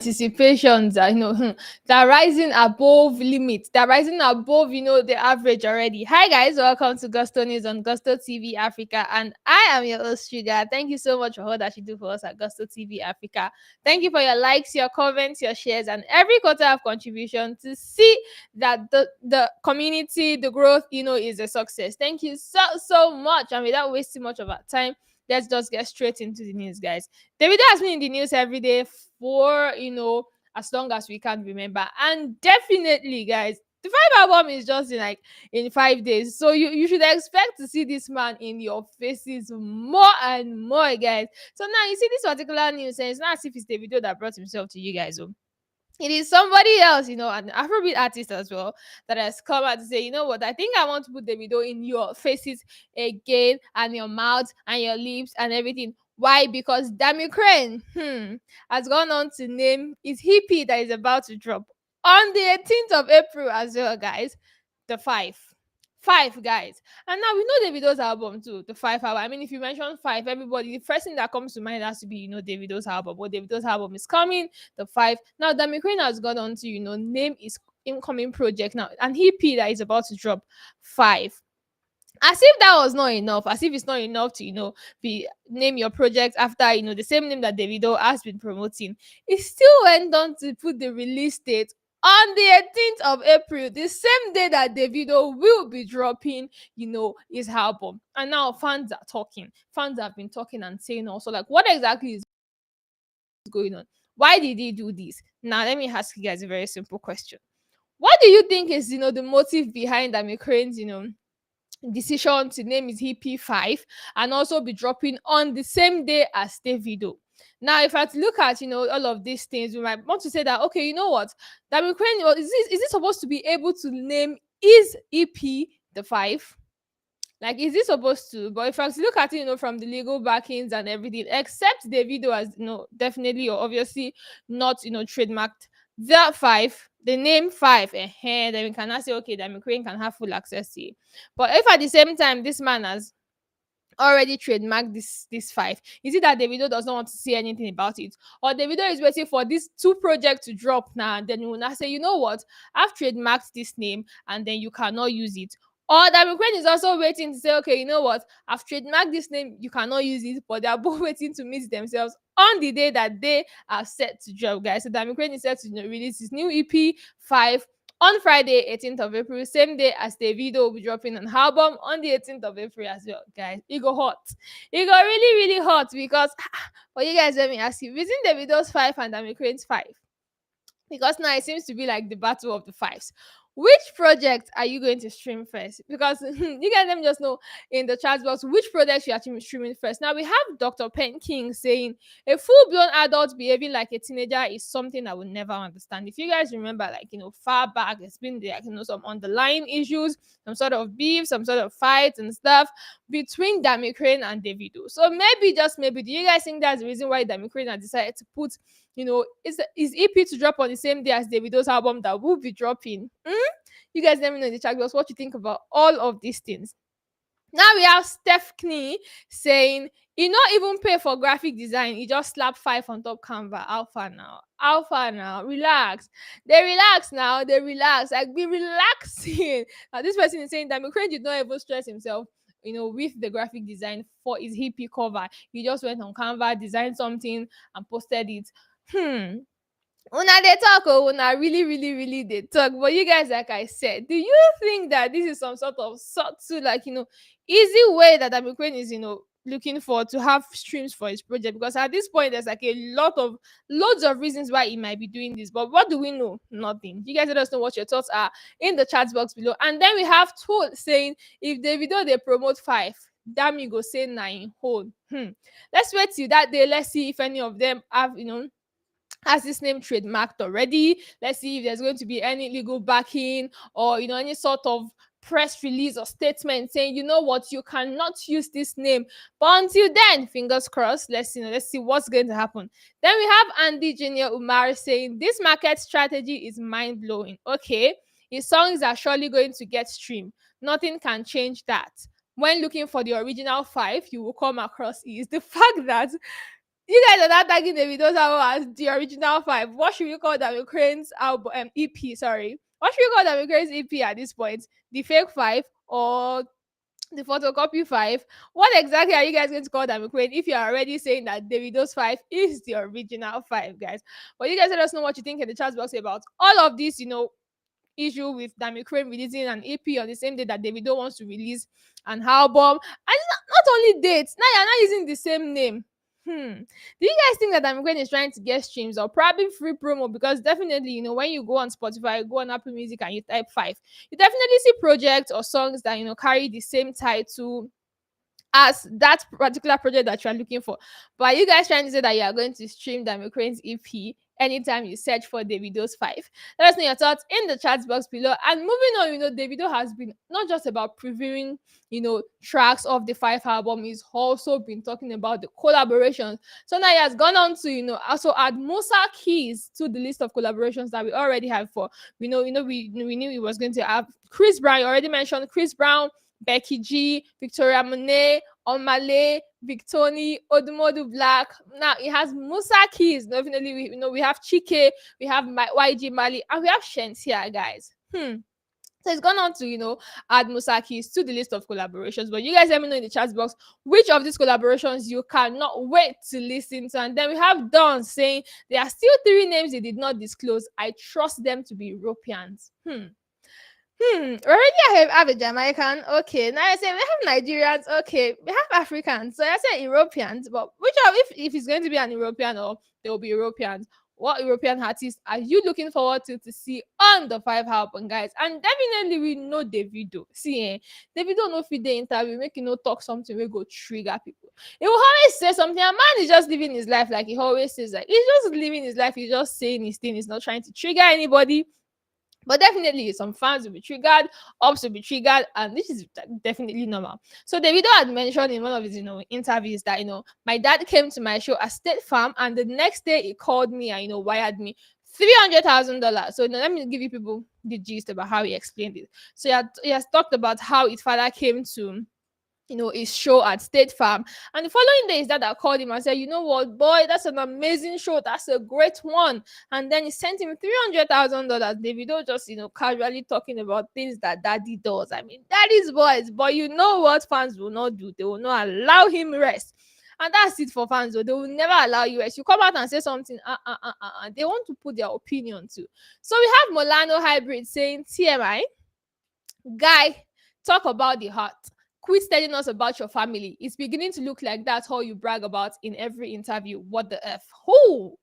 anticipations are, they're rising above limits. They're rising above, the average already. Hi guys, welcome to Gusto News on Gusto TV Africa, and I am your host Sugar. Thank you so much for all that you do for us at Gusto TV Africa. Thank you for your likes, your comments, your shares, and every quarter of contribution to see that the community, the growth, is a success. Thank you so much. And without wasting much of our time, let's just get straight into the news, guys. Davido has been in the news every day for, as long as we can remember. And definitely, guys, the five album is just in 5 days. So you should expect to see this man in your faces more and more, guys. So now you see this particular news, and it's not as if it's Davido that brought himself to you guys. Oh. It is somebody else, an Afrobeat artist as well, that has come out to say, you know what, I think I want to put the video in your faces again, and your mouth and your lips and everything. Why? Because Dammy Krane has gone on to name his hippie that is about to drop on the 18th of April as well, guys. The five. Five, guys. And now we know Davido's album too, the five album. I mean, if you mention five, everybody, the first thing that comes to mind has to be, Davido's album. But Davido's album is coming, the five. Now, Dammy Krane has gone on to, name his incoming project now, and hippie that is about to drop five. As if that was not enough, as if it's not enough to, be name your project after, the same name that Davido has been promoting. It still went on to put the release date on the 18th of April, the same day that Davido will be dropping, his album. And now fans are talking. Fans have been talking and saying also, like, what exactly is going on? Why did he do this? Now, let me ask you guys a very simple question. What do you think is, the motive behind Dammy Crane's, decision to name his EP5 and also be dropping on the same day as Davido? Now, if I had to look at, all of these things, we might want to say that, okay, you know what? Dammy Crane, is it supposed to be able to name his EP the five? Like, is this supposed to? But if I look at it, from the legal backings and everything, except the video as, definitely or obviously not, trademarked that five, the name five, then we cannot say, okay, that McCrane can have full access to it. But if at the same time, this man has already trademarked this five, is it that Davido does not want to say anything about it, or Davido is waiting for this two project to drop now, and then you will not say, you know what, I've trademarked this name and then you cannot use it? Or that Ukraine is also waiting to say, okay, you know what, I've trademarked this name, you cannot use it, but they are both waiting to meet themselves on the day that they are set to drop, guys. So that Ukraine is set to release his new EP 5 on Friday, 18th of April, same day as Davido will be dropping an album on the 18th of April as well, guys. It go hot. It go really, really hot because, but you guys, let me ask you, between Davido's 5 and Dammy Crane's 5, because now it seems to be like the battle of the fives. Which project are you going to stream first? Because you guys let me just know in the chat box which project you are streaming first. Now we have Dr. Pen King saying a full-blown adult behaving like a teenager is something I will never understand. If you guys remember, like, far back, it's been like, some underlying issues, some sort of beef, some sort of fights and stuff between Dammy Crane and Davido. So maybe, just maybe, do you guys think that's the reason why Dammy Crane has decided to put, is EP to drop on the same day as Davido's album that will be dropping? You guys let me know in the chat box what you think about all of these things. Now we have Stephanie saying he not even pay for graphic design, he just slap 5 on top Canva. Alpha now, relax. They relax now, they relax. Like, be relaxing. Now this person is saying that McCrane did not even stress himself, with the graphic design for his hippie cover. He just went on Canva, designed something and posted it. Una they talk, una really, really, really they talk. But you guys, like I said, do you think that this is some sort of subtle, like, easy way that Ukraine is, looking for to have streams for his project? Because at this point, there's like a loads of reasons why he might be doing this. But what do we know? Nothing. You guys let us know what your thoughts are in the chat box below. And then we have Tool saying if Davido they promote 5, damn, you go say 9 hold. Let's wait till that day. Let's see if any of them have, has this name trademarked already. Let's see if there's going to be any legal backing or, any sort of press release or statement saying, you know what, you cannot use this name. But until then, fingers crossed, let's see what's going to happen. Then we have Andy Junior Umar saying this market strategy is mind-blowing. Okay, his songs are surely going to get streamed. Nothing can change that. When looking for the original 5, you will come across is the fact that You guys are not tagging Davido's album as the original five. What should we call David Crane's album EP? Sorry. What should we call David Crane's EP at this point? The fake five or the photocopy five? What exactly are you guys going to call David Crane if you're already saying that Davido's five is the original five, guys? But you guys let us know what you think in the chat box about all of this, issue with Dammy Krane releasing an EP on the same day that Davido wants to release an album. And it's not only dates, now you're not using the same name. Do you guys think that Dammy Krane is trying to get streams or probably free promo? Because definitely, when you go on Spotify, go on Apple Music and you type five, you definitely see projects or songs that carry the same title as that particular project that you're looking for. But are you guys trying to say that you are going to stream Dammy Crane's EP anytime you search for Davido's five? Let us know your thoughts in the chat box below. And moving on, Davido has been not just about previewing, tracks of the five album. He's also been talking about the collaborations. So now he has gone on to, also add Musa Keys to the list of collaborations that we already have for. We knew he was going to have Chris Brown. You already mentioned Chris Brown, Becky G, Victoria Monet, Omale, Victoni, Odumodu Black. Now it has Musa Keys. Definitely, we have Chike, we have YG Mali, and we have Shensia, guys. So it's gone on to, add Musa Keys to the list of collaborations. But you guys let me know in the chat box which of these collaborations you cannot wait to listen to. And then we have Dawn saying there are still 3 names they did not disclose. I trust them to be Europeans. Already I have a Jamaican. Okay. Now I say we have Nigerians. Okay. We have Africans. So I said Europeans. But which of if it's going to be an European or there will be Europeans, what European artists are you looking forward to see on the five album, guys? And definitely we know Davido. See, Davido no fit the interview, make talk something we go trigger people. He will always say something. A man is just living his life like he always says. Like he's just living his life. He's just saying his thing. He's not trying to trigger anybody. But definitely, some fans will be triggered, ops will be triggered, and this is definitely normal. So Davido had mentioned in one of his, interviews that, my dad came to my show at State Farm, and the next day he called me and, wired me $300,000. So let me give you people the gist about how he explained it. So he has talked about how his father came to his show at State Farm. And the following day, his dad called him and said, you know what, boy, that's an amazing show. That's a great one. And then he sent him $300,000. Davido just, casually talking about things that daddy does. I mean, daddy's boys. But you know what fans will not do? They will not allow him rest. And that's it for fans. Though. They will never allow you rest. You come out and say something, they want to put their opinion too. So we have Molano Hybrid saying, TMI, guy, talk about the heart. Quit telling us about your family. It's beginning to look like that's all you brag about in every interview. What the F? Who?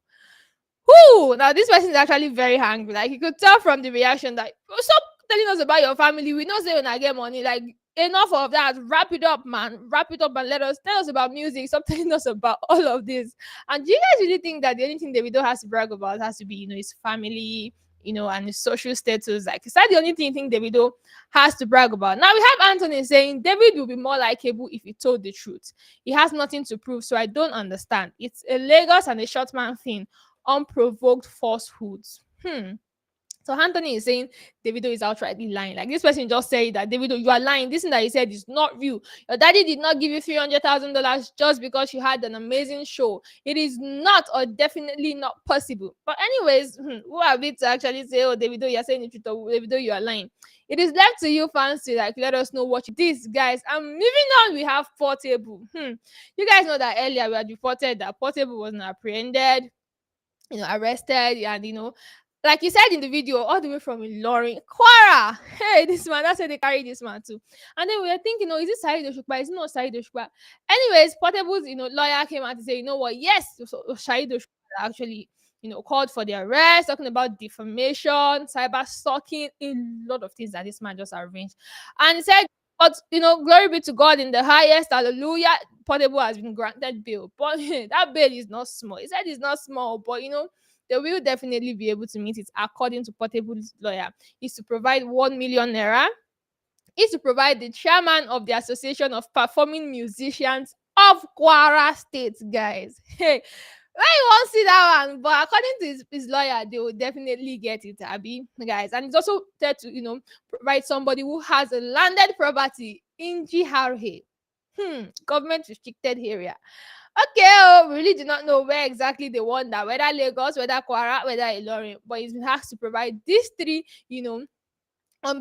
Now, this person is actually very angry. Like, you could tell from the reaction that, stop telling us about your family. We know say when I get money. Like, enough of that. Wrap it up, man. Wrap it up and tell us about music. Stop telling us about all of this. And do you guys really think that the only thing Davido has to brag about has to be, his family, and his social status? Like, is that the only thing you think Davido has to brag about? Now we have Anthony saying David will be more likable if he told the truth. He has nothing to prove, so I don't understand. It's a Lagos and a short man thing, unprovoked falsehoods. So Anthony is saying Davido is outrightly lying. Like, this person just said that Davido, you are lying. This thing that he said is not real. Your daddy did not give you $300,000 just because you had an amazing show. It is not, or definitely not possible. But anyways, who are we to actually say, oh, Davido, you're saying the truth, or Davido, you are lying? It is left to you fans to let us know what this, guys. And moving on, we have Portable. You guys know that earlier we had reported that Portable wasn't apprehended, arrested, and like you said in the video, all the way from Ilorin, Kwara. Hey, this man, that's where they carry this man too. And then we were thinking, is it Saheed Osupa? Is it not Saheed Osupa? Anyways, Portable's, lawyer came out to say, you know what? Yes, Saheed Osupa actually, called for the arrest, talking about defamation, cyber stalking, a lot of things that this man just arranged. And he said, but, glory be to God in the highest, hallelujah, Portable has been granted bail. But that bail is not small. He said it's not small, but, they will definitely be able to meet it, according to Portable's lawyer. Is to provide 1 million naira. Is to provide the chairman of the Association of Performing Musicians of Kwara State, guys. Hey, I won't see that one, but according to his lawyer, they will definitely get it, Abby, guys. And it's also there to, provide somebody who has a landed property in GRA, government restricted area. Okay, oh, we really do not know where exactly they want that, whether Lagos, whether Kwara, whether Ilorin, but it has to provide these three,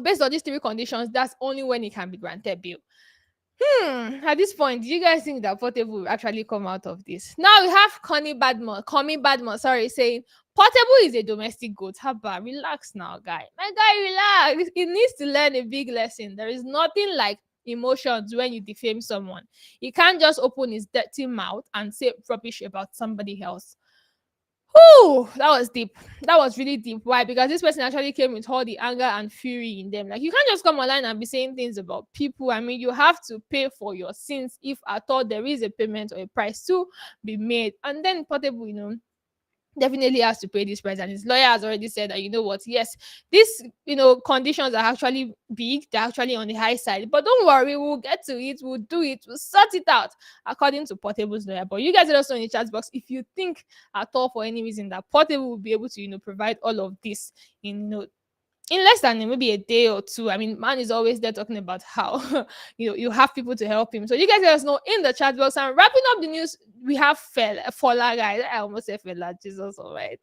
based on these three conditions, that's only when it can be granted bail. At this point, do you guys think that Portable will actually come out of this? Now we have Connie Badmore, sorry, saying Portable is a domestic goat. Haba, relax now, guy. My guy, relax. He needs to learn a big lesson. There is nothing like emotions when you defame someone. He can't just open his dirty mouth and say rubbish about somebody else. Oh, that was deep. That was really deep. Why? Because this person actually came with all the anger and fury in them. Like, you can't just come online and be saying things about people. I mean, you have to pay for your sins if at all there is a payment or a price to be made. And then Portable, definitely has to pay this price, and his lawyer has already said that, you know what, yes, these conditions are actually big, they're actually on the high side, but don't worry, we'll get to it, we'll do it, we'll sort it out, according to Portable's lawyer. But you guys let us know in the chat box if you think at all for any reason that Portable will be able to provide all of this in in less than maybe a day or two. I mean, man is always there talking about how you have people to help him. So you guys let us know in the chat box. And wrapping up the news, we have Fola, guys. I almost said Fela, Jesus Almighty.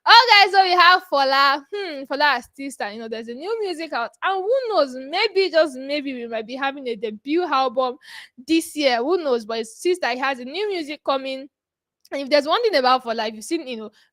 Oh, guys, so we have Fola. Fola artista. There's a new music out, and who knows? Maybe, just maybe, we might be having a debut album this year. Who knows? But it seems that he has a new music coming. And if there's one thing about for life, you've seen,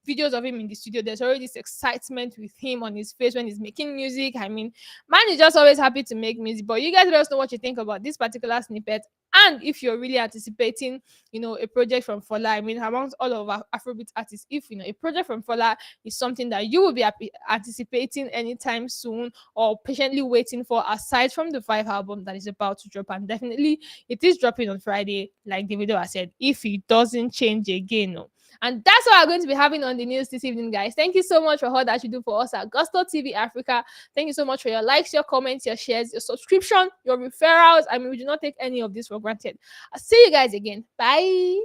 videos of him in the studio, there's already this excitement with him on his face when he's making music. I mean, man is just always happy to make music. But you guys let us know what you think about this particular snippet. And if you're really anticipating, a project from Fola, I mean, amongst all of our Afrobeat artists, if, a project from Fola is something that you will be anticipating anytime soon or patiently waiting for, aside from the 5 album that is about to drop. And definitely it is dropping on Friday, like Davido has said, if it doesn't change again. No. And that's what we're going to be having on the news this evening, guys. Thank you so much for all that you do for us at Gusto TV Africa. Thank you so much for your likes, your comments, your shares, your subscription, your referrals. I mean, we do not take any of this for granted. I'll see you guys again. Bye.